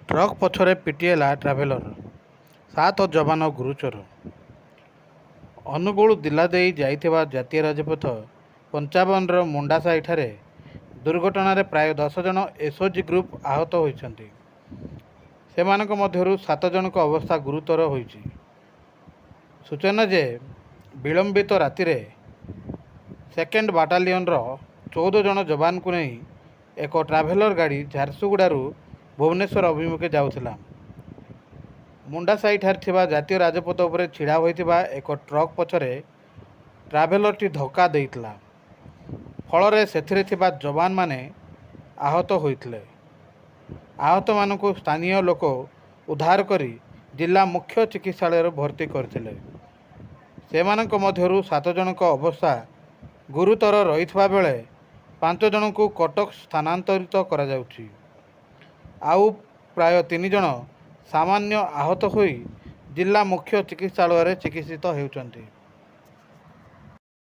Truck ପଛରେ ପିଟିହେଲା traveller, 7 ଯବାନ ଗୁରୁତର। ଅନୁଗୁଳ ଜିଲ୍ଲା ଦେଇ ଯାଇଥିବା ଜାତୀୟ ରାଜପଥ 55ର ମୁଣ୍ଡାସାହିଠାରେ ଦୁର୍ଘଟଣାରେ ପ୍ରାୟ 10 ଜଣ ଏସ୍ଓଜି ଗ୍ରୁପ ଆହତ ହୋଇଛନ୍ତି। ସେମାନଙ୍କ ମଧ୍ୟରୁ 7 ଜଣଙ୍କ ଅବସ୍ଥା ଗୁରୁତର ହୋଇଛି। ସୂଚନା ଯେ ବିଳମ୍ବିତ ରାତିରେ 2nd ବାଟାଲିୟନର 14 ଜଣ ଯବାନଙ୍କୁ ନେଇ ଏକ ଟ୍ରାଭେଲର ଗାଡ଼ି ଝାରସୁଗୁଡ଼ାରୁ ଭୁବନେଶ୍ୱର ଅଭିମୁଖେ ଯାଉଥିଲା। ମୁଣ୍ଡାସାହିଠାରେ ଥିବା ଜାତୀୟ ରାଜପଥ ଉପରେ ଛିଡ଼ା ହୋଇଥିବା ଏକ ଟ୍ରକ୍ ପଛରେ ଟ୍ରାଭେଲରଟି ଧକ୍କା ଦେଇଥିଲା। ଫଳରେ ସେଥିରେ ଥିବା ଯବାନମାନେ ଆହତ ହୋଇଥିଲେ। ଆହତମାନଙ୍କୁ ସ୍ଥାନୀୟ ଲୋକ ଉଦ୍ଧାର କରି ଜିଲ୍ଲା ମୁଖ୍ୟ ଚିକିତ୍ସାଳୟରେ ଭର୍ତ୍ତି କରିଥିଲେ। ସେମାନଙ୍କ ମଧ୍ୟରୁ 7 ଜଣଙ୍କ ଅବସ୍ଥା ଗୁରୁତର ରହିଥିବା ବେଳେ 5 ଜଣଙ୍କୁ କଟକ ସ୍ଥାନାନ୍ତରିତ କରାଯାଉଛି। ଆଉ ପ୍ରାୟ 3 ଜଣ ସାମାନ୍ୟ ଆହତ ହୋଇ ଜିଲ୍ଲା ମୁଖ୍ୟ ଚିକିତ୍ସାଳୟରେ ଚିକିତ୍ସିତ ହେଉଛନ୍ତି।